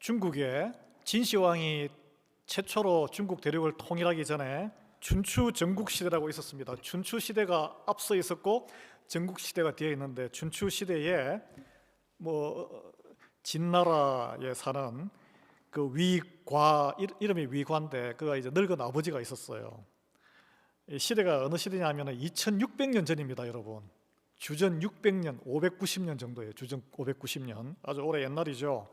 중국의 진시황이 최초로 중국 대륙을 통일하기 전에 춘추 전국시대라고 있었습니다. 춘추시대가 앞서 있었고 전국시대가 뒤에 있는데, 춘추시대에 진나라에 사는 그 위과, 이름이 위관데 그가 이제 늙은 아버지가 있었어요. 이 시대가 어느 시대냐면 2600년 전입니다, 여러분. 주전 600년, 590년 정도예요. 주전 590년, 아주 오래 옛날이죠.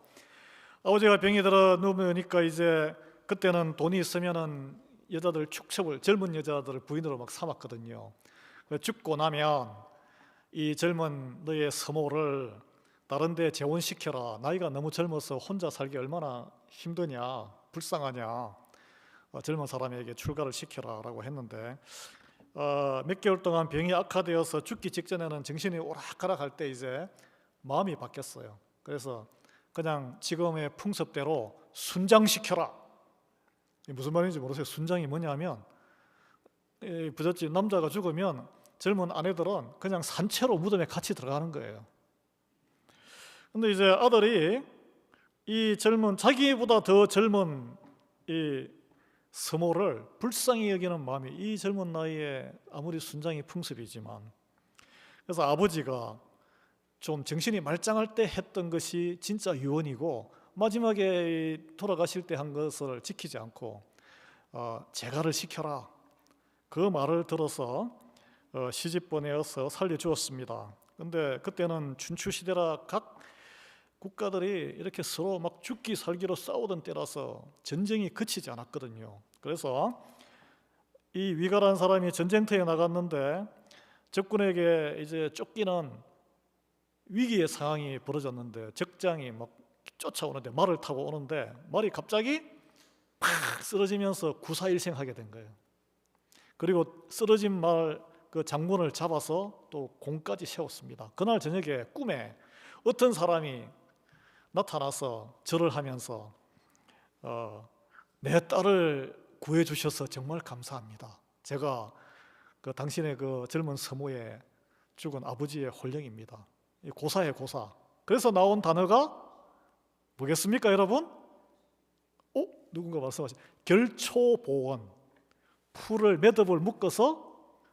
아버지가 병이 들어 누우니까 이제 그때는 돈이 있으면은 여자들 축첩을, 젊은 여자들을 부인으로 막 삼았거든요. 죽고 나면 이 젊은 너의 서모를 다른 데 재혼시켜라. 나이가 너무 젊어서 혼자 살기 얼마나 힘드냐, 불쌍하냐, 젊은 사람에게 출가를 시켜라 라고 했는데, 몇 개월 동안 병이 악화되어서 죽기 직전에는 정신이 오락가락할 때 이제 마음이 바뀌었어요. 그래서 그냥 지금의 풍습대로 순장시켜라. 무슨 말인지 모르세요. 순장이 뭐냐면, 부잣집 남자가 죽으면 젊은 아내들은 그냥 산채로 무덤에 같이 들어가는 거예요. 근데 이제 아들이 이 젊은, 자기보다 더 젊은 이 서모를 불쌍히 여기는 마음이, 이 젊은 나이에 아무리 순장이 풍습이지만, 그래서 아버지가 좀 정신이 말짱할 때 했던 것이 진짜 유언이고, 마지막에 돌아가실 때 한 것을 지키지 않고 재가를 시켜라, 그 말을 들어서 시집 보내어서 살려주었습니다. 근데 그때는 춘추시대라 각 국가들이 이렇게 서로 막 죽기 살기로 싸우던 때라서 전쟁이 그치지 않았거든요. 그래서 이 위가라는 사람이 전쟁터에 나갔는데 적군에게 이제 쫓기는 위기의 상황이 벌어졌는데, 적장이 막 쫓아오는데, 말을 타고 오는데 말이 갑자기 팍 쓰러지면서 구사일생하게 된 거예요. 그리고 쓰러진 말 그 장군을 잡아서 또 공까지 세웠습니다. 그날 저녁에 꿈에 어떤 사람이 나타나서 절을 하면서 내 딸을 구해주셔서 정말 감사합니다. 제가 그 당신의 그 젊은 서모에 죽은 아버지의 홀령입니다. 고사의 고사. 그래서 나온 단어가 뭐겠습니까, 여러분? 누군가 말씀하신 결초보원. 풀을, 매듭을 묶어서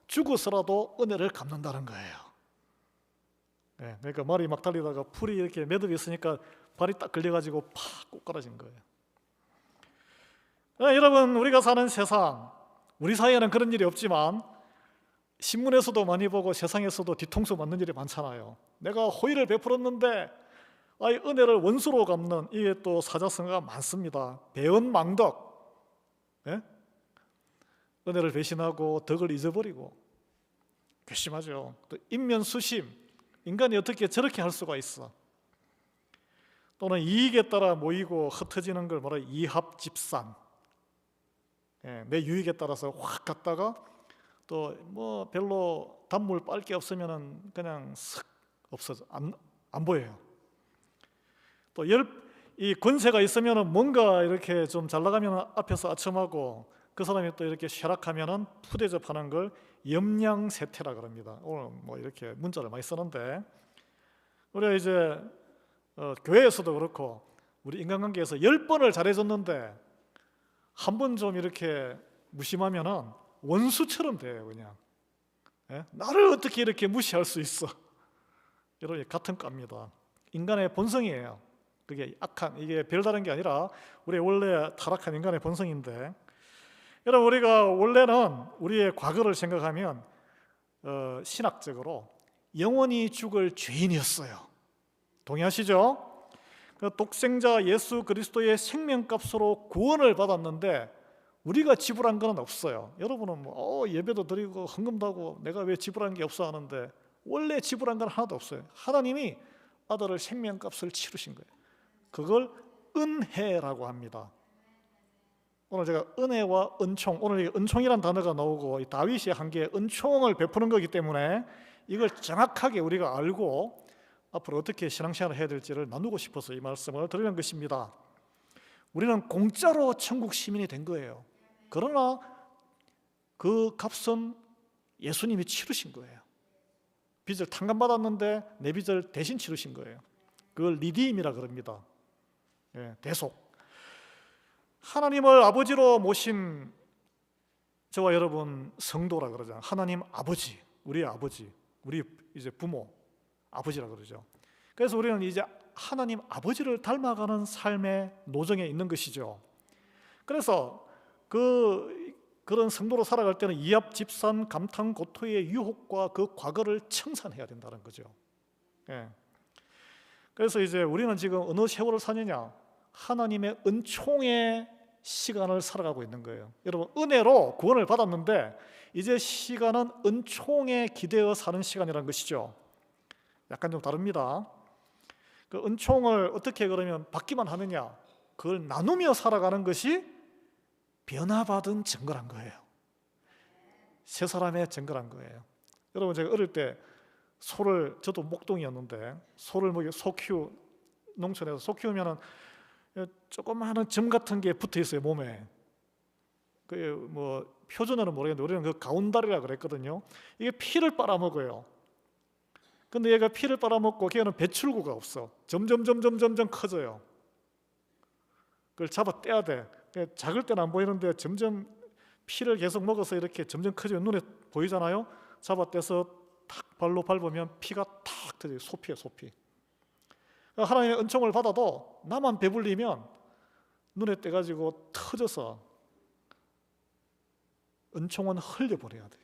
죽어서라도 은혜를 갚는다는 거예요. 그러니까 말이 막 달리다가 풀이 이렇게 매듭이 있으니까 발이 딱 걸려가지고 팍 꼬꾸라진 거예요. 여러분, 우리가 사는 세상, 우리 사이에는 그런 일이 없지만 신문에서도 많이 보고 세상에서도 뒤통수 맞는 일이 많잖아요. 내가 호의를 베풀었는데 은혜를 원수로 갚는, 이게 또 사자성어가 많습니다. 배은망덕, 은혜를 배신하고 덕을 잊어버리고, 괘씸하죠. 또 인면수심, 인간이 어떻게 저렇게 할 수가 있어. 또는 이익에 따라 모이고 흩어지는 걸 뭐라, 이합집산. 내 유익에 따라서 확 갔다가 또 별로 단물 빨 게 없으면은 그냥 슥 없어져, 안 보여요. 또 이 권세가 있으면은 뭔가 이렇게 좀 잘 나가면 앞에서 아첨하고, 그 사람이 또 이렇게 쇠락하면은 푸대접하는 걸 염량세태라 그럽니다. 오늘 이렇게 문자를 많이 쓰는데, 우리가 이제 교회에서도 그렇고 우리 인간관계에서 10번을 잘해줬는데 한 번 좀 이렇게 무심하면은 원수처럼 돼요, 그냥. 나를 어떻게 이렇게 무시할 수 있어? 여러분, 같은 값입니다. 인간의 본성이에요. 그게 악한, 이게 별다른 게 아니라 우리 원래 타락한 인간의 본성인데, 여러분, 우리가 원래는 우리의 과거를 생각하면 신학적으로 영원히 죽을 죄인이었어요. 동의하시죠? 그 독생자 예수 그리스도의 생명값으로 구원을 받았는데 우리가 지불한 건 없어요. 여러분은 예배도 드리고 헌금도 하고 내가 왜 지불한 게 없어 하는데, 원래 지불한 건 하나도 없어요. 하나님이 아들을 생명값을 치르신 거예요. 그걸 은혜라고 합니다. 오늘 제가 은혜와 은총, 오늘 은총이란 단어가 나오고 다윗이 한 게 은총을 베푸는 거기 때문에 이걸 정확하게 우리가 알고 앞으로 어떻게 신앙생활을 해야 될지를 나누고 싶어서 이 말씀을 드리는 것입니다. 우리는 공짜로 천국 시민이 된 거예요. 그러나 그 값은 예수님이 치르신 거예요. 빚을 탕감받았는데 내 빚을 대신 치르신 거예요. 그걸 리디임이라 그럽니다. 대속. 하나님을 아버지로 모신 저와 여러분 성도라 그러잖아요. 하나님 아버지, 우리의 아버지, 우리 이제 부모, 아버지라 그러죠. 그래서 우리는 이제 하나님 아버지를 닮아가는 삶의 노정에 있는 것이죠. 그래서 그런 성도로 살아갈 때는 이합 집산 감탄 고토의 유혹과 그 과거를 청산해야 된다는 거죠. 그래서 이제 우리는 지금 어느 세월을 사느냐? 하나님의 은총의 시간을 살아가고 있는 거예요. 여러분, 은혜로 구원을 받았는데 이제 시간은 은총에 기대어 사는 시간이라는 것이죠. 약간 좀 다릅니다. 그 은총을 어떻게 그러면 받기만 하느냐? 그걸 나누며 살아가는 것이 변화받은 증거란 거예요. 새 사람의 증거란 거예요. 여러분, 제가 어릴 때 소를, 저도 목동이었는데 소를 농촌에서 소 키우면은 조그마한 점 같은 게 붙어 있어요, 몸에. 그 뭐 표준어는 모르겠는데 우리는 그 가운다리라 그랬거든요. 이게 피를 빨아먹어요. 근데 얘가 피를 빨아먹고 걔는 배출구가 없어. 점점 커져요. 그걸 잡아 떼야 돼. 작을 때는 안 보이는데 점점 피를 계속 먹어서 이렇게 점점 커지면 눈에 보이잖아요. 잡아 떼서 탁 발로 밟으면 피가 탁 터져요. 소피예요, 소피. 하나님의 은총을 받아도 나만 배불리면 눈에 떼가지고 터져서 은총은 흘려버려야 돼.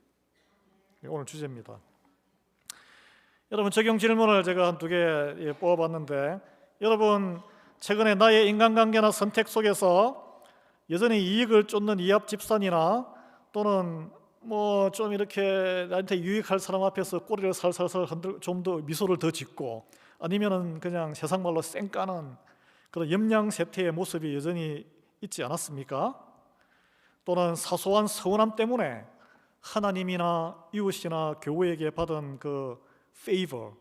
오늘 주제입니다. 여러분, 적용 질문을 제가 한 2개 뽑아봤는데, 여러분 최근에 나의 인간관계나 선택 속에서 여전히 이익을 쫓는 이합 집산이나 또는 뭐 좀 이렇게 나한테 유익할 사람 앞에서 꼬리를 살살살 흔들, 좀 더 미소를 더 짓고, 아니면은 그냥 세상 말로 쌩까는 그런 염량세태의 모습이 여전히 있지 않았습니까? 또는 사소한 서운함 때문에 하나님이나 이웃이나 교회에게 받은 그 favor,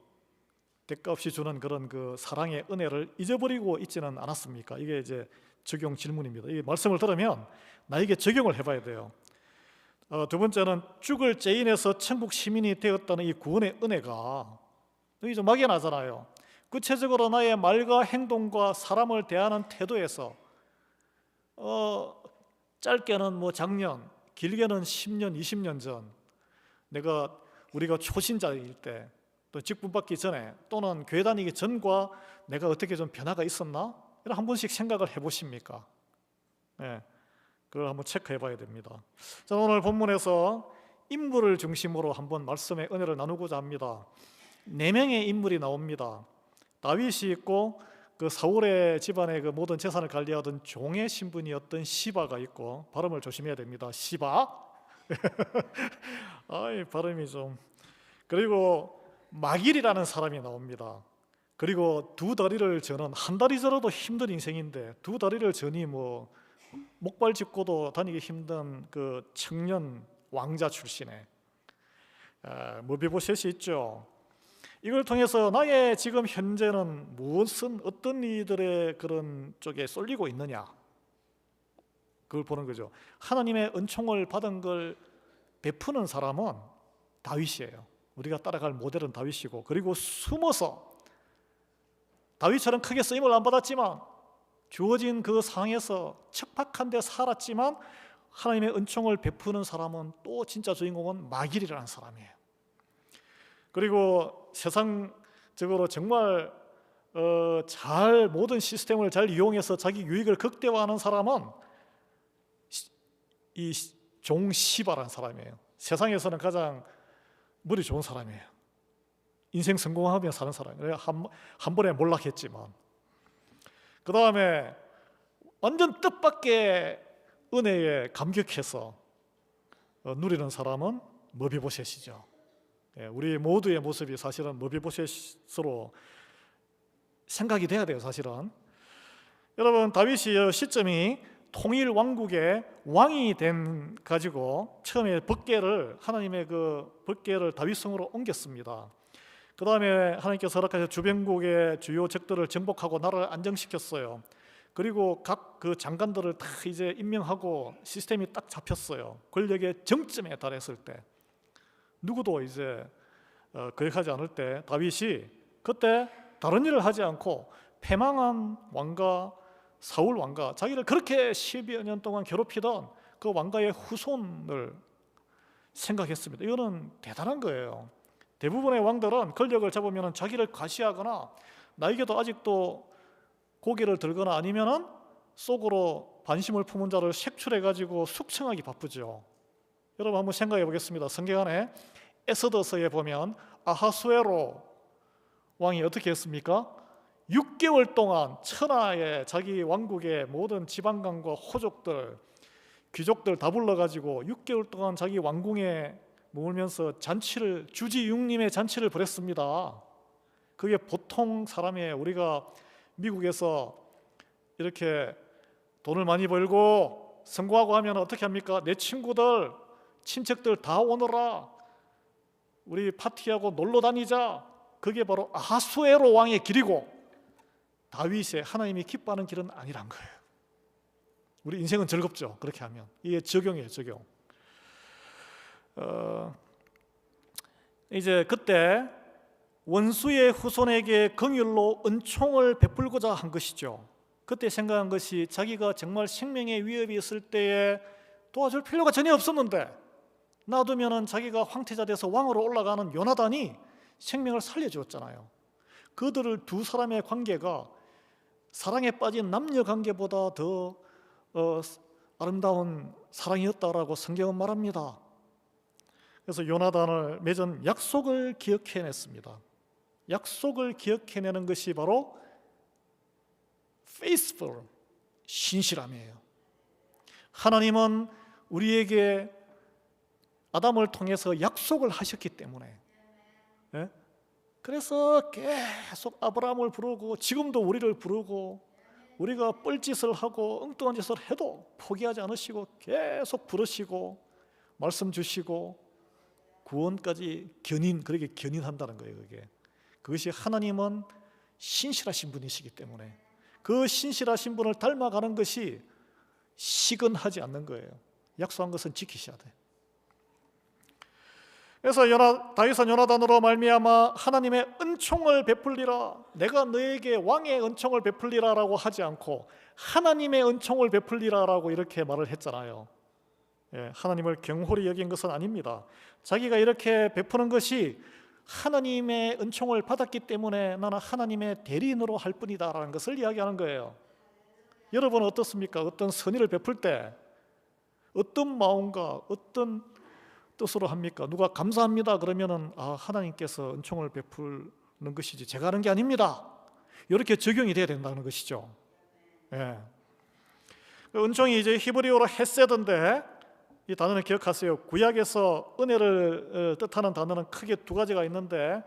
대가 없이 주는 그런 그 사랑의 은혜를 잊어버리고 있지는 않았습니까? 이게 이제 적용 질문입니다. 이 말씀을 들으면 나에게 적용을 해봐야 돼요. 2번째는 죽을 죄인에서 천국 시민이 되었다는 이 구원의 은혜가 여기 좀 막연하잖아요. 구체적으로 나의 말과 행동과 사람을 대하는 태도에서 짧게는 뭐 작년, 길게는 10년, 20년 전, 우리가 초신자일 때, 또 직분 받기 전에, 또는 교회 다니기 전과 내가 어떻게 좀 변화가 있었나? 이런 한 번씩 생각을 해보십니까? 그걸 한번 체크해 봐야 됩니다. 자, 오늘 본문에서 인물을 중심으로 한번 말씀의 은혜를 나누고자 합니다. 4명의 인물이 나옵니다. 다윗이 있고, 그 사울의 집안의 그 모든 재산을 관리하던 종의 신분이었던 시바가 있고, 발음을 조심해야 됩니다. 시바. 아이, 발음이 좀. 그리고 마길이라는 사람이 나옵니다. 그리고 2다리를 저는, 한 다리 저러도 힘든 인생인데 2다리를 저니 뭐 목발 짚고도 다니기 힘든 그 청년 왕자 출신의 므비보셋이 있죠. 이걸 통해서 나의 지금 현재는 어떤 이들의 그런 쪽에 쏠리고 있느냐, 그걸 보는 거죠. 하나님의 은총을 받은 걸 베푸는 사람은 다윗이에요. 우리가 따라갈 모델은 다윗이고, 그리고 숨어서 다윗처럼 크게 쓰임을 안 받았지만 주어진 그 상에서 척박한 데 살았지만 하나님의 은총을 베푸는 사람은 또 진짜 주인공은 마길이라는 사람이에요. 그리고 세상적으로 정말 모든 시스템을 잘 이용해서 자기 유익을 극대화하는 사람은 이 종시바라는 사람이에요. 세상에서는 가장 머리 좋은 사람이에요. 인생 성공하며 사는 사람이에요. 한 번에 몰락했지만, 그 다음에 완전 뜻밖의 은혜에 감격해서 누리는 사람은 므비보셋이죠. 우리 모두의 모습이 사실은 므비보셋으로 생각이 돼야 돼요, 사실은. 여러분, 다윗이 시점이 통일 왕국의 왕이 된 가지고 처음에 하나님의 그 법궤를 다윗성으로 옮겼습니다. 그 다음에 하나님께서 허락하셔서 주변국의 주요 적들을 정복하고 나라를 안정시켰어요. 그리고 각 그 장관들을 다 이제 임명하고 시스템이 딱 잡혔어요. 권력의 정점에 달했을 때, 누구도 이제 거역하지 않을 때, 다윗이 그때 다른 일을 하지 않고 패망한 왕과 사울 왕가, 자기를 그렇게 10여 년 동안 괴롭히던 그 왕가의 후손을 생각했습니다. 이거는 대단한 거예요. 대부분의 왕들은 권력을 잡으면 자기를 과시하거나 나에게도 아직도 고개를 들거나 아니면 속으로 반심을 품은 자를 색출해가지고 숙청하기 바쁘죠. 여러분 한번 생각해 보겠습니다. 성경 안에 에스더서에 보면 아하수에로 왕이 어떻게 했습니까? 6개월 동안 천하의 자기 왕국의 모든 지방관과 호족들, 귀족들 다 불러가지고 6개월 동안 자기 왕궁에 머물면서 잔치를, 주지육림의 잔치를 벌였습니다. 그게 보통 사람이에요. 우리가 미국에서 이렇게 돈을 많이 벌고 성공하고 하면 어떻게 합니까? 내 친구들, 친척들 다 오너라, 우리 파티하고 놀러 다니자. 그게 바로 아하수에로 왕의 길이고 다윗의 하나님이 기뻐하는 길은 아니란 거예요. 우리 인생은 즐겁죠, 그렇게 하면. 이게 적용이에요, 적용. 이제 그때 원수의 후손에게 긍휼로 은총을 베풀고자 한 것이죠. 그때 생각한 것이 자기가 정말 생명의 위협이 있을 때에 도와줄 필요가 전혀 없었는데 놔두면은 자기가 황태자 돼서 왕으로 올라가는 요나단이 생명을 살려주었잖아요. 그들을 두 사람의 관계가 사랑에 빠진 남녀 관계보다 더 아름다운 사랑이었다라고 성경은 말합니다. 그래서 요나단을 맺은 약속을 기억해냈습니다. 약속을 기억해내는 것이 바로 faithful, 신실함이에요. 하나님은 우리에게 아담을 통해서 약속을 하셨기 때문에, 예? 그래서 계속 아브라함을 부르고 지금도 우리를 부르고 우리가 뻘짓을 하고 엉뚱한 짓을 해도 포기하지 않으시고 계속 부르시고 말씀 주시고 구원까지 그렇게 견인한다는 거예요. 그것이 하나님은 신실하신 분이시기 때문에 그 신실하신 분을 닮아가는 것이 시근하지 않는 거예요. 약속한 것은 지키셔야 돼. 그래서 다윗은 요나단으로 말미암아 하나님의 은총을 베풀리라, 내가 너에게 왕의 은총을 베풀리라라고 하지 않고 하나님의 은총을 베풀리라라고 이렇게 말을 했잖아요. 예, 하나님을 경홀히 여긴 것은 아닙니다. 자기가 이렇게 베푸는 것이 하나님의 은총을 받았기 때문에 나는 하나님의 대리인으로 할 뿐이다라는 것을 이야기하는 거예요. 여러분은 어떻습니까? 어떤 선의를 베풀 때 어떤 마음과 어떤 뜻으로 합니까? 누가 감사합니다 그러면은 하나님께서 은총을 베푸는 것이지 제가 하는 게 아닙니다. 이렇게 적용이 돼야 된다는 것이죠. 예. 은총이 이제 히브리어로 헤세드인데 이 단어는 기억하세요. 구약에서 은혜를 뜻하는 단어는 크게 두 가지가 있는데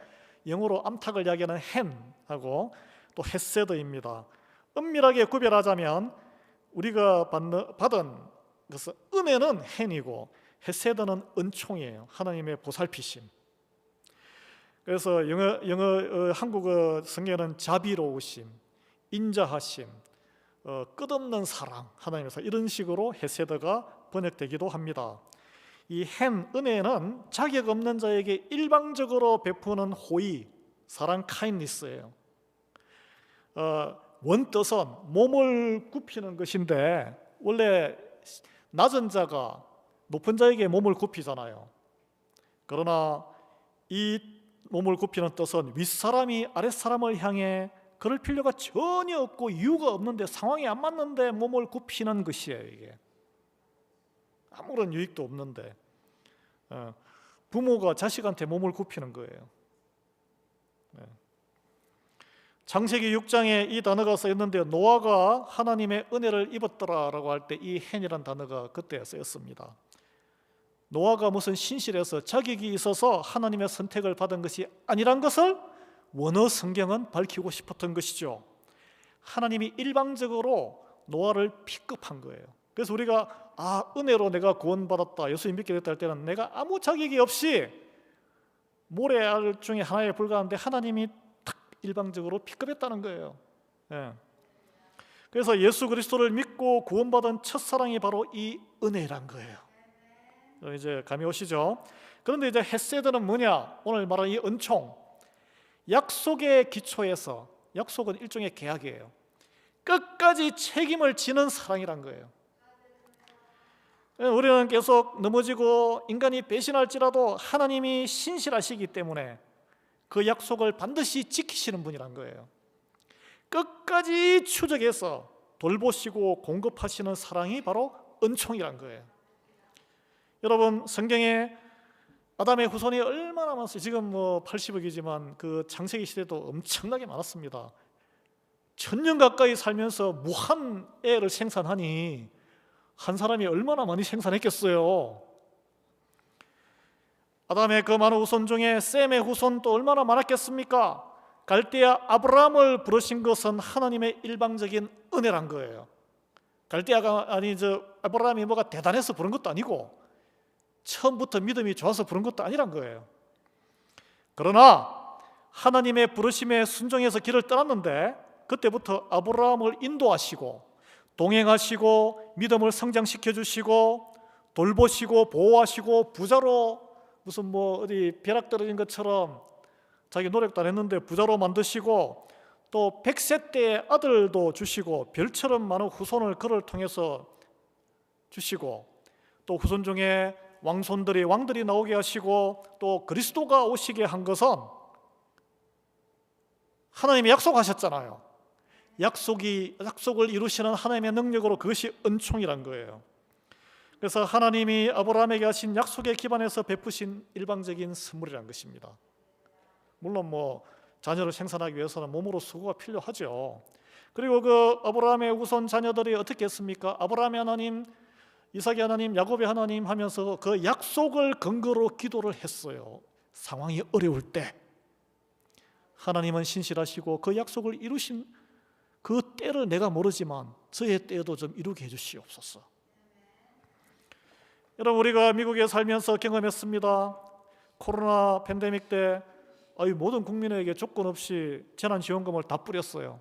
영어로 암탉을 이야기하는 헨하고 또 헤세드입니다. 엄밀하게 구별하자면 우리가 받은 것은 은혜는 헨이고 헤세드는 은총이에요. 하나님의 보살피심. 그래서 한국어 성경에는 자비로우심, 인자하심, 끝없는 사랑, 하나님에서 이런 식으로 헤세드가 번역되기도 합니다. 이 은혜는 자격 없는 자에게 일방적으로 베푸는 호의, 사랑, 카인니스예요. 원뜻은 몸을 굽히는 것인데 원래 낮은 자가 높은 자에게 몸을 굽히잖아요. 그러나 이 몸을 굽히는 뜻은 윗사람이 아랫사람을 향해 그럴 필요가 전혀 없고 이유가 없는데 상황이 안 맞는데 몸을 굽히는 것이에요. 이게 아무런 유익도 없는데 부모가 자식한테 몸을 굽히는 거예요. 창세기 6장에 이 단어가 쓰였는데 노아가 하나님의 은혜를 입었더라라고 할 때 이 헨이라는 단어가 그때 쓰였습니다. 노아가 무슨 신실해서 자격이 있어서 하나님의 선택을 받은 것이 아니란 것을 원어 성경은 밝히고 싶었던 것이죠. 하나님이 일방적으로 노아를 픽업한 거예요. 그래서 우리가 은혜로 내가 구원받았다, 예수님 믿게 됐다 할 때는 내가 아무 자격이 없이 모래알 중에 하나에 불과한데 하나님이 탁 일방적으로 픽업했다는 거예요. 예. 그래서 예수 그리스도를 믿고 구원받은 첫사랑이 바로 이 은혜란 거예요. 이제 감이 오시죠? 그런데 이제 헤세드는 뭐냐? 오늘 말하는 이 은총, 약속의 기초에서, 약속은 일종의 계약이에요. 끝까지 책임을 지는 사랑이란 거예요. 우리는 계속 넘어지고 인간이 배신할지라도 하나님이 신실하시기 때문에 그 약속을 반드시 지키시는 분이란 거예요. 끝까지 추적해서 돌보시고 공급하시는 사랑이 바로 은총이란 거예요. 여러분, 성경에 아담의 후손이 얼마나 많았어요. 지금 80억이지만 그 창세기 시대도 엄청나게 많았습니다. 1000년 가까이 살면서 무한 애를 생산하니 한 사람이 얼마나 많이 생산했겠어요. 아담의 그 많은 후손 중에 셈의 후손도 얼마나 많았겠습니까? 갈대아 아브라함을 부르신 것은 하나님의 일방적인 은혜란 거예요. 갈대아가 아브라함이 뭐가 대단해서 부른 것도 아니고 처음부터 믿음이 좋아서 부른 것도 아니란 거예요. 그러나 하나님의 부르심에 순종해서 길을 떠났는데 그때부터 아브라함을 인도하시고 동행하시고 믿음을 성장시켜 주시고 돌보시고 보호하시고 부자로 무슨 어디 벼락 떨어진 것처럼 자기 노력도 안 했는데 부자로 만드시고 또 100세 때 아들도 주시고 별처럼 많은 후손을 그를 통해서 주시고 또 후손 중에 왕들이 나오게 하시고 또 그리스도가 오시게 한 것은 하나님이 약속하셨잖아요. 약속을 이루시는 하나님의 능력으로 그것이 은총이란 거예요. 그래서 하나님이 아브라함에게 하신 약속에 기반해서 베푸신 일방적인 선물이란 것입니다. 물론 자녀를 생산하기 위해서는 몸으로 수고가 필요하죠. 그리고 그 아브라함의 후손 자녀들이 어떻게 했습니까? 아브라함의 하나님, 이삭의 하나님, 야곱의 하나님 하면서 그 약속을 근거로 기도를 했어요. 상황이 어려울 때 하나님은 신실하시고 그 약속을 이루신 그 때를 내가 모르지만 저의 때에도 좀 이루게 해주시옵소서. 여러분, 우리가 미국에 살면서 경험했습니다. 코로나 팬데믹 때 모든 국민에게 조건 없이 재난지원금을 다 뿌렸어요.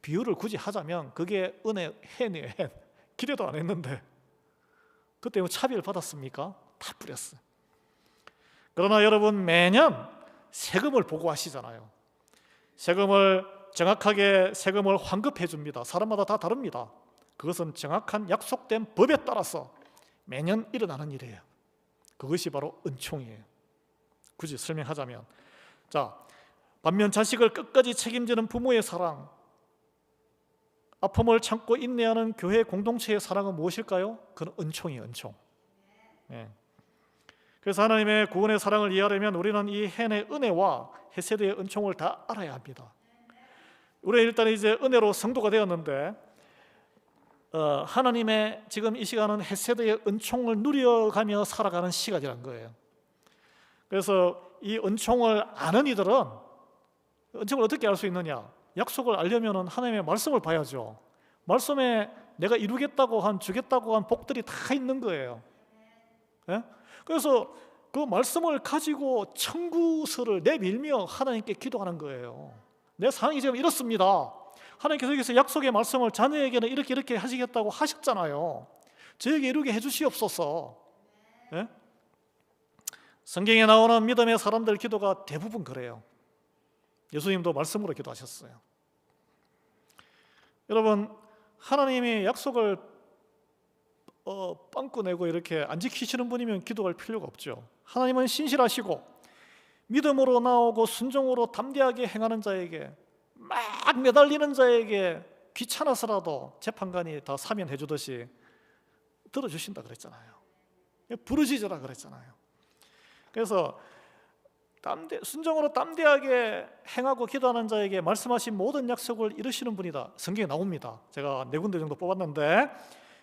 비유를 굳이 하자면 그게 해네요. 기대도 안 했는데 그때 차비를 받았습니까? 다 뿌렸어요. 그러나 여러분, 매년 세금을 보고하시잖아요. 정확하게 세금을 환급해 줍니다. 사람마다 다 다릅니다. 그것은 정확한 약속된 법에 따라서 매년 일어나는 일이에요. 그것이 바로 은총이에요. 굳이 설명하자면, 반면 자식을 끝까지 책임지는 부모의 사랑, 아픔을 참고 인내하는 교회 공동체의 사랑은 무엇일까요? 그건 은총이에요. 은총. 그래서 하나님의 구원의 사랑을 이해하려면 우리는 이 헨의 은혜와 헤세드의 은총을 다 알아야 합니다. 우리는 일단 이제 은혜로 성도가 되었는데 하나님의 지금 이 시간은 헤세드의 은총을 누려가며 살아가는 시간이란 거예요. 그래서 이 은총을 아는 이들은 은총을 어떻게 알 수 있느냐? 약속을 알려면 하나님의 말씀을 봐야죠. 말씀에 내가 이루겠다고 주겠다고 한 복들이 다 있는 거예요. 그래서 그 말씀을 가지고 청구서를 내밀며 하나님께 기도하는 거예요. 내 상황이 지금 이렇습니다. 하나님께서 여기서 약속의 말씀을 자녀에게는 이렇게 하시겠다고 하셨잖아요. 저에게 이루게 해주시옵소서. 성경에 나오는 믿음의 사람들 기도가 대부분 그래요. 예수님도 말씀으로 기도하셨어요. 여러분, 하나님이 약속을 빵꾸 내고 이렇게 안 지키시는 분이면 기도할 필요가 없죠. 하나님은 신실하시고 믿음으로 나오고 순종으로 담대하게 행하는 자에게, 막 매달리는 자에게 귀찮아서라도 재판관이 다 사면해 주듯이 들어주신다 그랬잖아요. 부르짖으라 그랬잖아요. 그래서 순종으로 담대하게 행하고 기도하는 자에게 말씀하신 모든 약속을 이루시는 분이다. 성경에 나옵니다. 제가 4군데 정도 뽑았는데,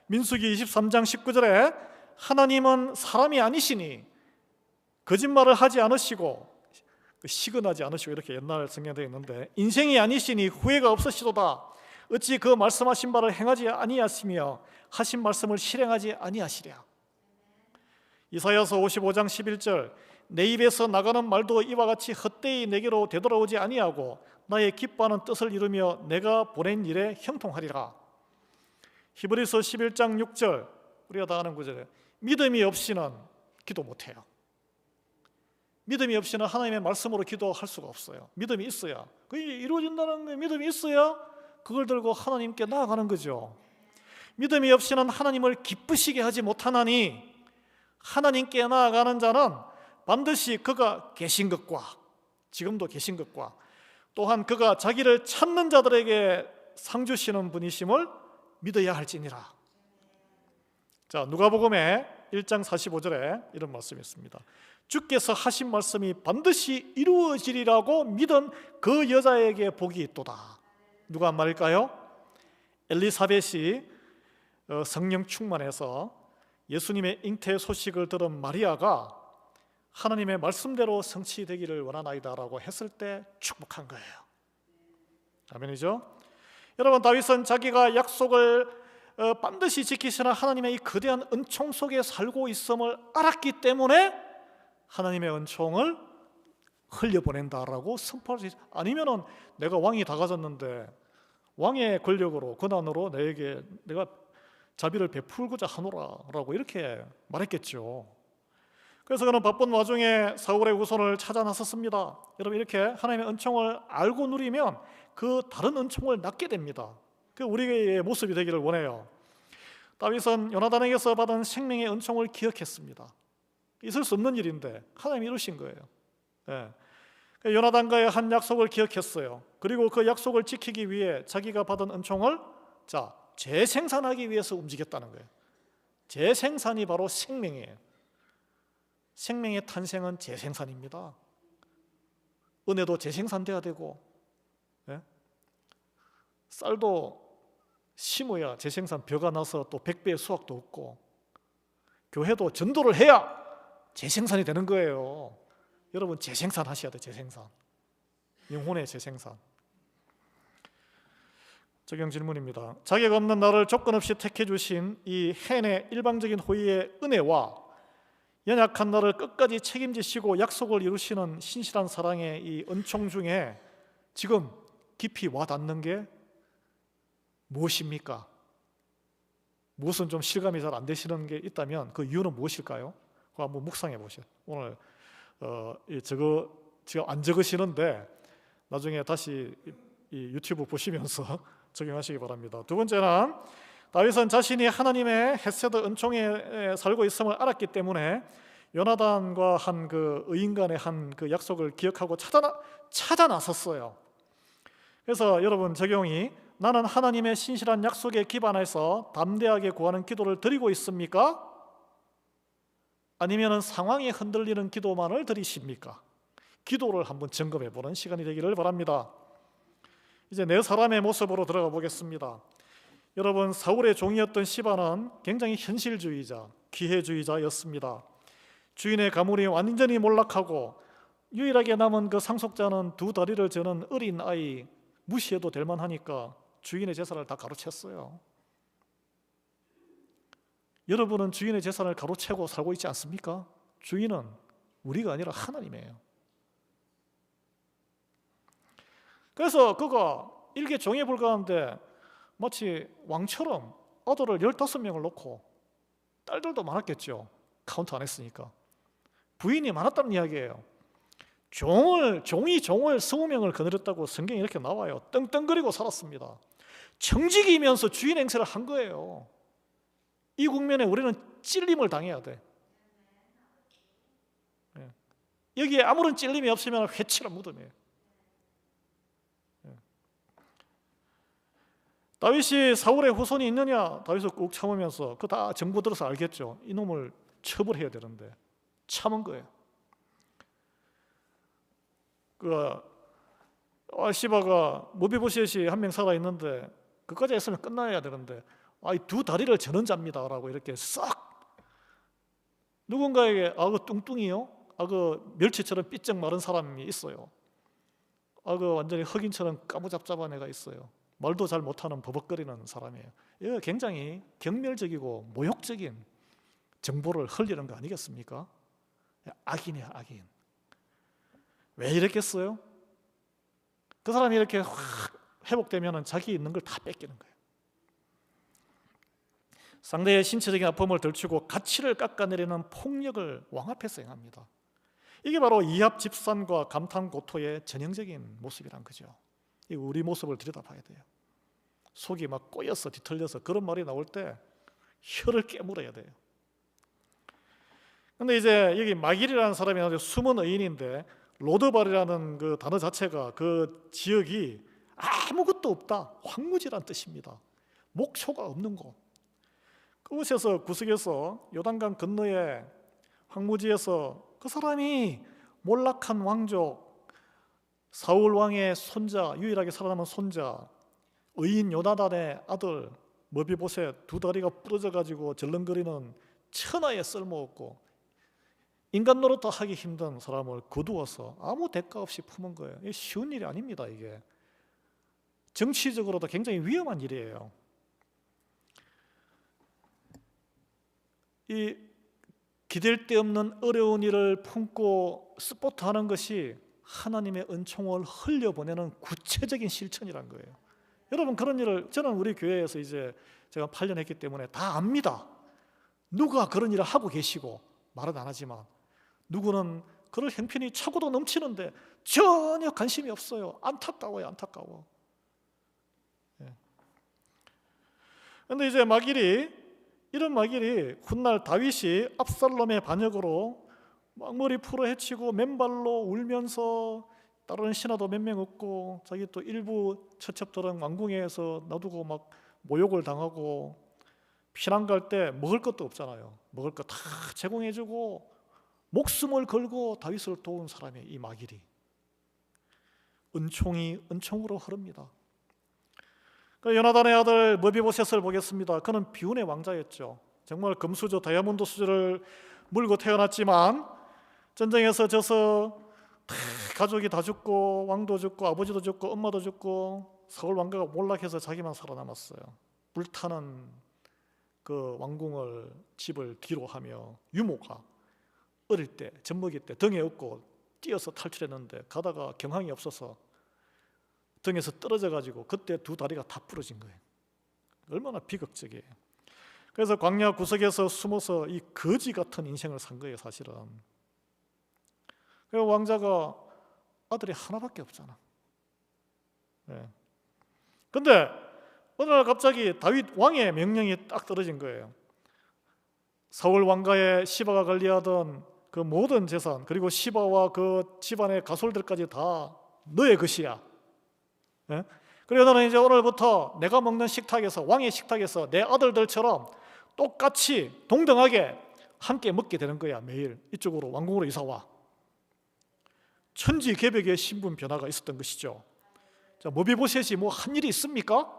민수기 23장 19절에 하나님은 사람이 아니시니 거짓말을 하지 않으시고 시근하지 않으시고, 이렇게 옛날 성경에 되어 있는데, 인생이 아니시니 후회가 없으시도다. 어찌 그 말씀하신 바를 행하지 아니하시며 하신 말씀을 실행하지 아니하시랴. 이사야서 55장 11절, 내 입에서 나가는 말도 이와 같이 헛되이 내게로 되돌아오지 아니하고 나의 기뻐하는 뜻을 이루며 내가 보낸 일에 형통하리라. 히브리서 11장 6절, 우리가 다 아는 구절에 믿음이 없이는 기도 못해요. 믿음이 없이는 하나님의 말씀으로 기도할 수가 없어요. 믿음이 있어야, 그게 이루어진다는 거예요. 믿음이 있어야 그걸 들고 하나님께 나아가는 거죠. 믿음이 없이는 하나님을 기쁘시게 하지 못하나니 하나님께 나아가는 자는 반드시 그가 계신 것과 지금도 계신 것과 또한 그가 자기를 찾는 자들에게 상 주시는 분이심을 믿어야 할지니라. 자, 누가복음의 1장 45절에 이런 말씀이 있습니다. 주께서 하신 말씀이 반드시 이루어지리라고 믿은 그 여자에게 복이 있도다. 누가 한 말일까요? 엘리사벳이 성령 충만해서 예수님의 잉태 소식을 들은 마리아가 하나님의 말씀대로 성취되기를 원하나이다라고 했을 때 축복한 거예요. 아멘이죠? 여러분, 다윗은 자기가 약속을 반드시 지키시는 하나님의 이 거대한 은총 속에 살고 있음을 알았기 때문에 하나님의 은총을 흘려보낸다라고 선포할 수 아니면은 내가 왕이 다 가졌는데 왕의 권력으로 권한으로 내가 자비를 베풀고자 하노라라고 이렇게 말했겠죠. 그래서 그는 바쁜 와중에 사울의 후손을 찾아 나섰습니다. 여러분, 이렇게 하나님의 은총을 알고 누리면 그 다른 은총을 낳게 됩니다. 그 우리의 모습이 되기를 원해요. 다윗은 요나단에게서 받은 생명의 은총을 기억했습니다. 있을 수 없는 일인데 하나님이 이루신 거예요. 예. 요나단과의 한 약속을 기억했어요. 그리고 그 약속을 지키기 위해 자기가 받은 은총을 재생산하기 위해서 움직였다는 거예요. 재생산이 바로 생명이에요. 생명의 탄생은 재생산입니다. 은혜도 재생산돼야 되고, 예? 쌀도 심어야 재생산 벼가 나서 또 100배의 수확도 얻고, 교회도 전도를 해야 재생산이 되는 거예요. 여러분, 재생산 하셔야 돼요. 재생산, 영혼의 재생산. 적용 질문입니다. 자격 없는 나를 조건 없이 택해 주신 이 헨의 일방적인 호의의 은혜와 연약한 나를 끝까지 책임지시고 약속을 이루시는 신실한 사랑의 이 은총 중에 지금 깊이 와닿는 게 무엇입니까? 무엇은 좀 실감이 잘 안 되시는 게 있다면 그 이유는 무엇일까요? 그거 한번 묵상해 보세요. 오늘 저거 지금 안 적으시는데 나중에 다시 이 유튜브 보시면서 적용하시기 바랍니다. 두 번째는 다윗은 자신이 하나님의 헤세드 은총에 살고 있음을 알았기 때문에 요나단과 한 그 의인간의 한 그 약속을 기억하고 찾아 나섰어요. 그래서 여러분, 적용이 나는 하나님의 신실한 약속에 기반해서 담대하게 구하는 기도를 드리고 있습니까? 아니면 상황에 흔들리는 기도만을 드리십니까? 기도를 한번 점검해 보는 시간이 되기를 바랍니다. 이제 내 사람의 모습으로 들어가 보겠습니다. 여러분, 사울의 종이었던 시바는 굉장히 현실주의자, 기회주의자였습니다. 주인의 가문이 완전히 몰락하고 유일하게 남은 그 상속자는 두 다리를 저는 어린 아이, 무시해도 될 만하니까 주인의 재산을 다 가로챘어요. 여러분은 주인의 재산을 가로채고 살고 있지 않습니까? 주인은 우리가 아니라 하나님이에요. 그래서 그가 일개 종에 불과한데 마치 왕처럼 아들을 15명을 놓고, 딸들도 많았겠죠. 카운트 안 했으니까. 부인이 많았다는 이야기예요. 종이 종을 20명을 거느렸다고 성경에 이렇게 나와요. 떵떵거리고 살았습니다. 청직이면서 주인 행세를 한 거예요. 이 국면에 우리는 찔림을 당해야 돼. 여기에 아무런 찔림이 없으면 회칠한 무덤이에요. 다윗이 사울의 후손이 있느냐? 다윗을 꾹 참으면서 그 다 정보 들어서 알겠죠. 이놈을 처벌해야 되는데 참은 거예요. 시바가 모비보셋이 한 명 살아 있는데 그까지 했으면 끝나야 되는데 두 다리를 저는 자입니다라고 이렇게 싹 누군가에게 그 뚱뚱이요? 그 멸치처럼 삐쩍 마른 사람이 있어요. 그 완전히 흑인처럼 까무잡잡한 애가 있어요. 말도 잘 못하는 버벅거리는 사람이에요. 이거 굉장히 경멸적이고 모욕적인 정보를 흘리는 거 아니겠습니까? 악인이야, 악인. 왜 이랬겠어요? 그 사람이 이렇게 확 회복되면 자기 있는 걸 다 뺏기는 거예요. 상대의 신체적인 아픔을 덜치고 가치를 깎아내리는 폭력을 왕 앞에서 행합니다. 이게 바로 이합 집산과 감탄 고토의 전형적인 모습이란 거죠. 우리 모습을 들여다봐야 돼요. 속이 막 꼬여서 뒤틀려서 그런 말이 나올 때 혀를 깨물어야 돼요. 근데 이제 여기 마길이라는 사람이 아주 숨은 의인인데, 로드발이라는 그 단어 자체가 그 지역이 아무것도 없다, 황무지란 뜻입니다. 목초가 없는 곳. 그곳에서 구석에서 요단강 건너에 황무지에서 그 사람이 몰락한 왕족 사울 왕의 손자, 유일하게 살아남은 손자 의인 요나단의 아들 머비보셋, 두 다리가 부러져 가지고 절렁거리는 천하에 쓸모없고 인간 노릇도 하기 힘든 사람을 거두어서 아무 대가 없이 품은 거예요. 이게 쉬운 일이 아닙니다. 이게 정치적으로도 굉장히 위험한 일이에요. 이 기댈 데 없는 어려운 일을 품고 스포트하는 것이 하나님의 은총을 흘려보내는 구체적인 실천이란 거예요. 여러분, 그런 일을 저는 우리 교회에서 이제 제가 8년 했기 때문에 다 압니다. 누가 그런 일을 하고 계시고 말은 안 하지만 누구는 그럴 형편이 차고도 넘치는데 전혀 관심이 없어요. 안타까워요. 안타까워. 그런데 이제 이런 마길이 훗날 다윗이 압살롬의 반역으로 막 머리 풀어 헤치고 맨발로 울면서 따르는 신하도 몇 명 없고 자기 또 일부 처첩들은 왕궁에서 놔두고 막 모욕을 당하고 피난 갈 때 먹을 것도 없잖아요. 먹을 거 다 제공해주고 목숨을 걸고 다윗을 도운 사람이 이 마길이 은총으로 흐릅니다. 요나단의 아들 머비보셋을 보겠습니다. 그는 비운의 왕자였죠. 정말 금수저 다이아몬드 수저를 물고 태어났지만 전쟁에서 져서 가족이 다 죽고 왕도 죽고 아버지도 죽고 엄마도 죽고 사울 왕가가 몰락해서 자기만 살아남았어요. 불타는 그 왕궁을 집을 뒤로 하며 유모가 어릴 때 젖먹일 때 등에 업고 뛰어서 탈출했는데 가다가 경항이 없어서 등에서 떨어져 가지고 그때 두 다리가 다 부러진 거예요. 얼마나 비극적이에요. 그래서 광야 구석에서 숨어서 이 거지 같은 인생을 산 거예요, 사실은. 그 왕자가 아들이 하나밖에 없잖아. 근데 어느 날 갑자기 다윗 왕의 명령이 딱 떨어진 거예요. 사울 왕가에 시바가 관리하던 그 모든 재산, 그리고 시바와 그 집안의 가솔들까지 다 너의 것이야. 그리고 너는 이제 오늘부터 내가 먹는 식탁에서, 왕의 식탁에서 내 아들들처럼 똑같이 동등하게 함께 먹게 되는 거야. 매일 이쪽으로 왕궁으로 이사와. 천지개벽의 신분 변화가 있었던 것이죠. 자, 머비보셋이 뭐 한 일이 있습니까?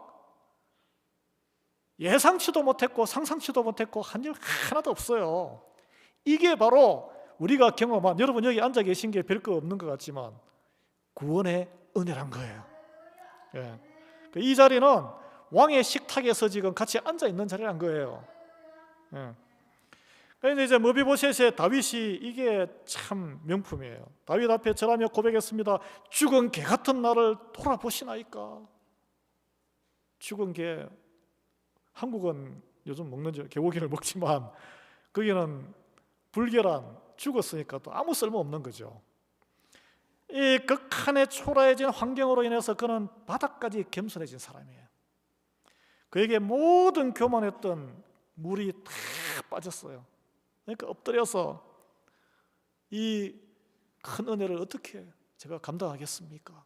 예상치도 못했고 상상치도 못했고 한 일 하나도 없어요. 이게 바로 우리가 경험한, 여러분 여기 앉아 계신 게 별거 없는 것 같지만 구원의 은혜란 거예요. 이 자리는 왕의 식탁에서 지금 같이 앉아 있는 자리란 거예요. 그런데 이제 머비보셋의 다윗이 이게 참 명품이에요. 다윗 앞에 절하며 고백했습니다. 죽은 개 같은 나를 돌아보시나이까. 죽은 개, 한국은 요즘 먹는 개고기를 먹지만 거기는 불결한, 죽었으니까 또 아무 쓸모 없는 거죠. 이 극한의 초라해진 환경으로 인해서 그는 바닥까지 겸손해진 사람이에요. 그에게 모든 교만했던 물이 다 빠졌어요. 그러니까 엎드려서 이 큰 은혜를 어떻게 제가 감당하겠습니까?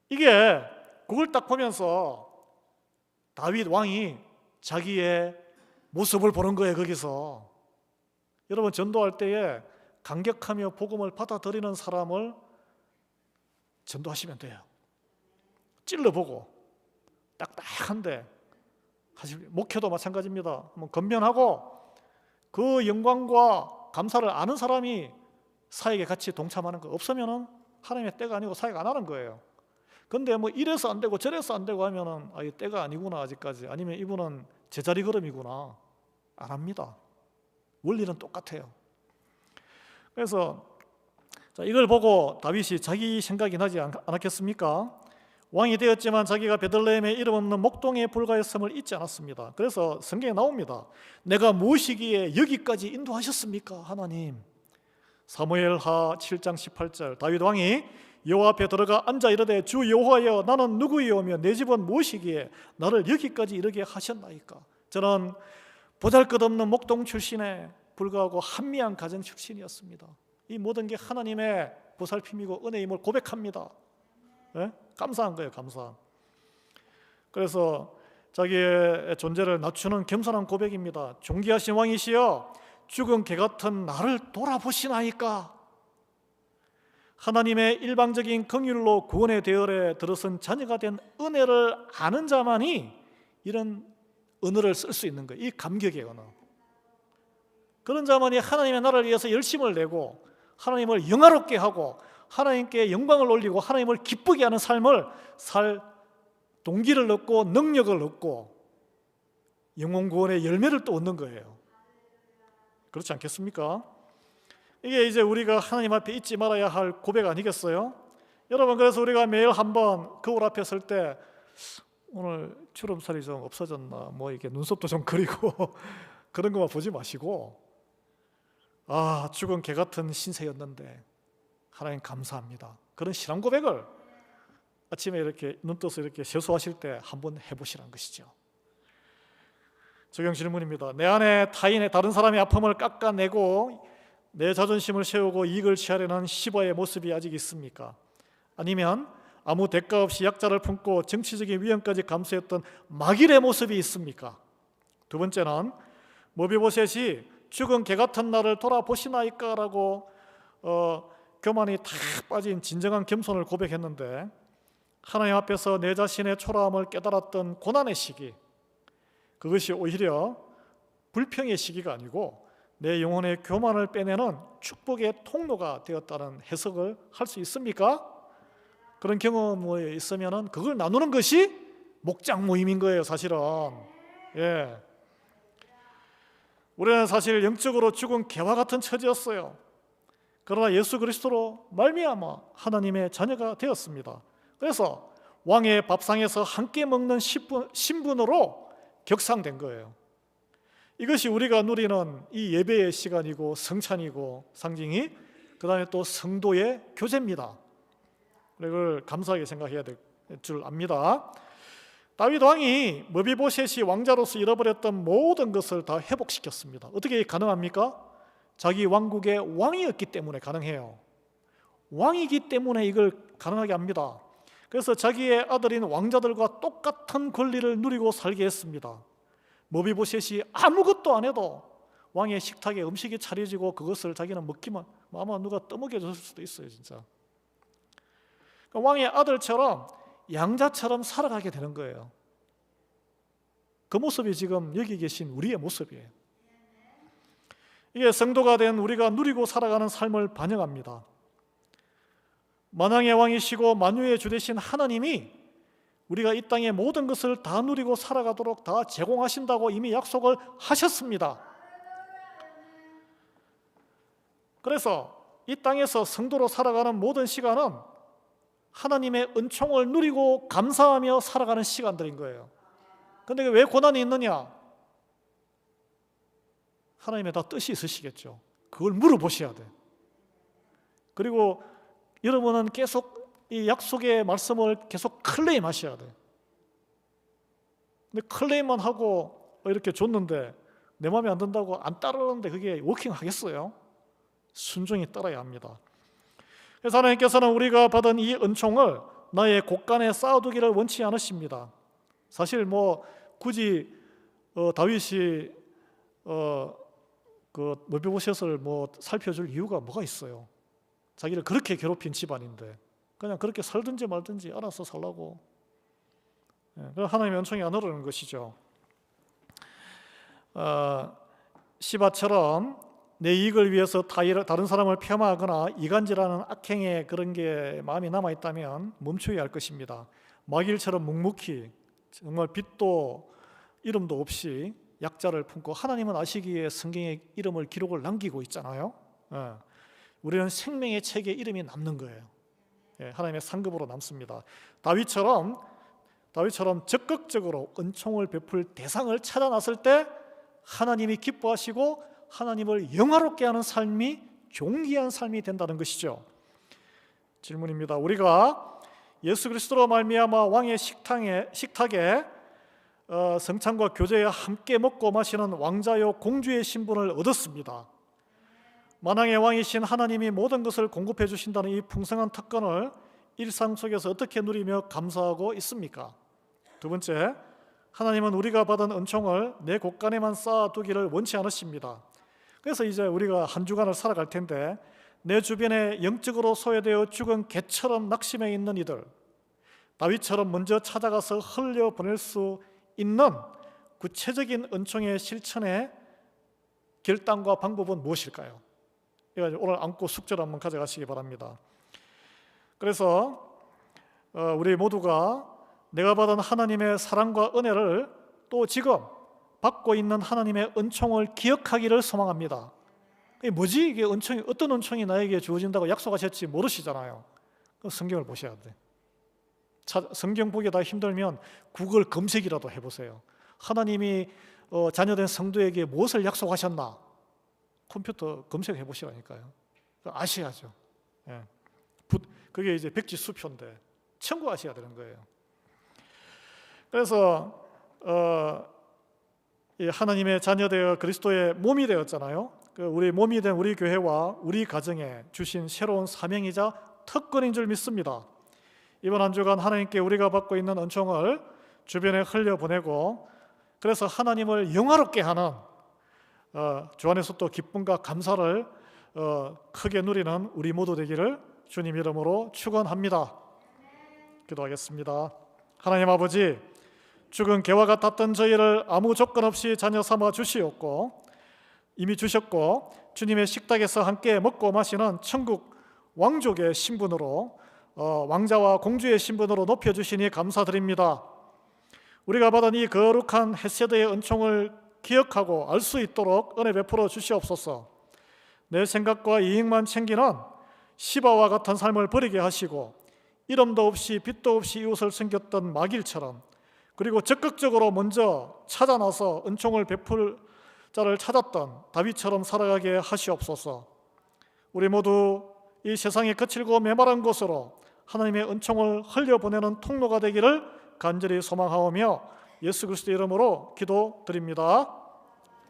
이게 그걸 딱 보면서 다윗 왕이 자기의 모습을 보는 거예요. 거기서 여러분, 전도할 때에 감격하며 복음을 받아들이는 사람을 전도하시면 돼요. 찔러보고 딱딱한데, 사실 목회도 마찬가지입니다. 건면하고 그 영광과 감사를 아는 사람이 사역에 같이 동참하는 거. 없으면은 하나님의 때가 아니고 사역 안 하는 거예요. 근데 뭐 이래서 안 되고 저래서 안 되고 하면은 이 때가 아니구나 아직까지, 아니면 이분은 제자리 걸음이구나, 안 합니다. 원리는 똑같아요. 그래서 이걸 보고 다윗이 자기 생각이 나지 않았겠습니까? 왕이 되었지만 자기가 베들레헴에 이름 없는 목동에 불과했음을 잊지 않았습니다. 그래서 성경에 나옵니다. 내가 무엇이기에 여기까지 인도하셨습니까, 하나님? 사무엘하 7장 18절, 다윗 왕이 여호와 앞에 들어가 앉아 이르되 주 여호와여 나는 누구이오며 내 집은 무엇이기에 나를 여기까지 이르게 하셨나이까. 저는 보잘것없는 목동 출신에 불구하고 한미한 가정 출신이었습니다. 이 모든 게 하나님의 보살핌이고 은혜임을 고백합니다. 네? 감사한 거예요. 감사. 그래서 자기의 존재를 낮추는 겸손한 고백입니다. 존귀하신 왕이시여 죽은 개 같은 나를 돌아보시나이까. 하나님의 일방적인 긍휼로 구원의 대열에 들어선 자녀가 된 은혜를 아는 자만이 이런 언어를 쓸 수 있는 거예요. 이 감격의 언어. 그런 자만이 하나님의 나라를 위해서 열심을 내고 하나님을 영화롭게 하고 하나님께 영광을 올리고 하나님을 기쁘게 하는 삶을 살 동기를 얻고 능력을 얻고 영혼 구원의 열매를 또 얻는 거예요. 그렇지 않겠습니까? 이게 이제 우리가 하나님 앞에 잊지 말아야 할 고백 아니겠어요? 여러분, 그래서 우리가 매일 한번 거울 앞에 설 때 오늘 주름살이 좀 없어졌나 뭐 이렇게 눈썹도 좀 그리고 그런 것만 보지 마시고 죽은 개 같은 신세였는데 하나님 감사합니다. 그런 신앙 고백을 아침에 이렇게 눈 떠서 이렇게 세수하실 때 한번 해보시라는 것이죠. 적용 질문입니다. 내 안에 타인의 다른 사람의 아픔을 깎아내고 내 자존심을 세우고 이익을 취하려는 시바의 모습이 아직 있습니까? 아니면 아무 대가 없이 약자를 품고 정치적인 위험까지 감수했던 마길의 모습이 있습니까? 두 번째는 모비보셋이 죽은 개 같은 나를 돌아보시나이까라고 교만이 다 빠진 진정한 겸손을 고백했는데 하나님 앞에서 내 자신의 초라함을 깨달았던 고난의 시기, 그것이 오히려 불평의 시기가 아니고 내 영혼의 교만을 빼내는 축복의 통로가 되었다는 해석을 할 수 있습니까? 그런 경험이 있으면 그걸 나누는 것이 목장 모임인 거예요. 사실은 우리는 사실 영적으로 죽은 개와 같은 처지였어요. 그러나 예수 그리스도로 말미암아 하나님의 자녀가 되었습니다. 그래서 왕의 밥상에서 함께 먹는 신분으로 격상된 거예요. 이것이 우리가 누리는 이 예배의 시간이고 성찬이고 상징이 그 다음에 또 성도의 교제입니다. 이걸 감사하게 생각해야 될 줄 압니다. 다윗 왕이 머비보셋이 왕자로서 잃어버렸던 모든 것을 다 회복시켰습니다. 어떻게 가능합니까? 자기 왕국의 왕이었기 때문에 가능해요. 왕이기 때문에 이걸 가능하게 합니다. 그래서 자기의 아들인 왕자들과 똑같은 권리를 누리고 살게 했습니다. 머비보셋이 아무것도 안 해도 왕의 식탁에 음식이 차려지고 그것을 자기는 먹기만, 아마 누가 떠먹여 줬을 수도 있어요. 진짜 왕의 아들처럼 양자처럼 살아가게 되는 거예요. 그 모습이 지금 여기 계신 우리의 모습이에요. 이게 성도가 된 우리가 누리고 살아가는 삶을 반영합니다. 만왕의 왕이시고 만유의 주 되신 하나님이 우리가 이 땅의 모든 것을 다 누리고 살아가도록 다 제공하신다고 이미 약속을 하셨습니다. 그래서 이 땅에서 성도로 살아가는 모든 시간은 하나님의 은총을 누리고 감사하며 살아가는 시간들인 거예요. 그런데 왜 고난이 있느냐? 하나님의 다 뜻이 있으시겠죠. 그걸 물어보셔야 돼. 그리고 여러분은 계속 이 약속의 말씀을 계속 클레임하셔야 돼. 근데 클레임만 하고 이렇게 줬는데 내 마음에 안 든다고 안 따르는데 그게 워킹하겠어요? 순종히 따라야 합니다. 그래서 하나님께서는 우리가 받은 이 은총을 나의 곳간에 쌓아두기를 원치 않으십니다. 사실 굳이 다윗이 그 머비보셋을 살펴줄 이유가 뭐가 있어요? 자기를 그렇게 괴롭힌 집안인데 그냥 그렇게 살든지 말든지 알아서 살라고. 하나님의 은총이 안 흐르는 것이죠. 시바처럼 내 이익을 위해서 다른 사람을 폄하하거나 이간질하는 악행에 그런 게 마음이 남아있다면 멈춰야 할 것입니다. 마길처럼 묵묵히 정말 빛도 이름도 없이 약자를 품고 하나님은 아시기에 성경에 이름을 기록을 남기고 있잖아요. 우리는 생명의 책에 이름이 남는 거예요. 하나님의 상급으로 남습니다. 다윗처럼 적극적으로 은총을 베풀 대상을 찾아 나설 때 하나님이 기뻐하시고 하나님을 영화롭게 하는 삶이 존귀한 삶이 된다는 것이죠. 질문입니다. 우리가 예수 그리스도로 말미암아 왕의 식탁에 성찬과 교제에 함께 먹고 마시는 왕자요 공주의 신분을 얻었습니다. 만왕의 왕이신 하나님이 모든 것을 공급해 주신다는 이 풍성한 특권을 일상 속에서 어떻게 누리며 감사하고 있습니까? 두 번째, 하나님은 우리가 받은 은총을 내 곳간에만 쌓아두기를 원치 않으십니다. 그래서 이제 우리가 한 주간을 살아갈 텐데 내 주변에 영적으로 소외되어 죽은 개처럼 낙심해 있는 이들, 다윗처럼 먼저 찾아가서 흘려보낼 수 있는 구체적인 은총의 실천의 결단과 방법은 무엇일까요? 이거 오늘 안고 숙제를 한번 가져가시기 바랍니다. 그래서 우리 모두가 내가 받은 하나님의 사랑과 은혜를 또 지금 받고 있는 하나님의 은총을 기억하기를 소망합니다. 이게 뭐지? 이게 은총이 어떤 은총이 나에게 주어진다고 약속하셨지 모르시잖아요. 성경을 보셔야 돼. 성경 보기가 힘들면 구글 검색이라도 해보세요. 하나님이 자녀된 성도에게 무엇을 약속하셨나? 컴퓨터 검색해 보시라니까요. 아셔야죠. 예. 그게 이제 백지수표인데 청구하셔야 되는 거예요. 그래서 하나님의 자녀되어 그리스도의 몸이 되었잖아요. 우리 몸이 된 우리 교회와 우리 가정에 주신 새로운 사명이자 특권인 줄 믿습니다. 이번 한 주간 하나님께 우리가 받고 있는 은총을 주변에 흘려보내고 그래서 하나님을 영화롭게 하는 주 안에서 또 기쁨과 감사를 크게 누리는 우리 모두 되기를 주님 이름으로 축원합니다. 기도하겠습니다. 하나님 아버지, 죽은 개와 같았던 저희를 아무 조건 없이 자녀 삼아 주시었고 이미 주셨고 주님의 식탁에서 함께 먹고 마시는 천국 왕족의 신분으로 왕자와 공주의 신분으로 높여주시니 감사드립니다. 우리가 받은 이 거룩한 헤세드의 은총을 기억하고 알 수 있도록 은혜 베풀어 주시옵소서. 내 생각과 이익만 챙기는 시바와 같은 삶을 버리게 하시고 이름도 없이 빛도 없이 이웃을 섬겼던 마길처럼 그리고 적극적으로 먼저 찾아 나서 은총을 베풀 자를 찾았던 다윗처럼 살아가게 하시옵소서. 우리 모두 이 세상의 거칠고 메마른 곳으로 하나님의 은총을 흘려보내는 통로가 되기를 간절히 소망하오며 예수 그리스도 이름으로 기도드립니다.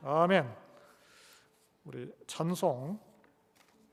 아멘. 우리 찬송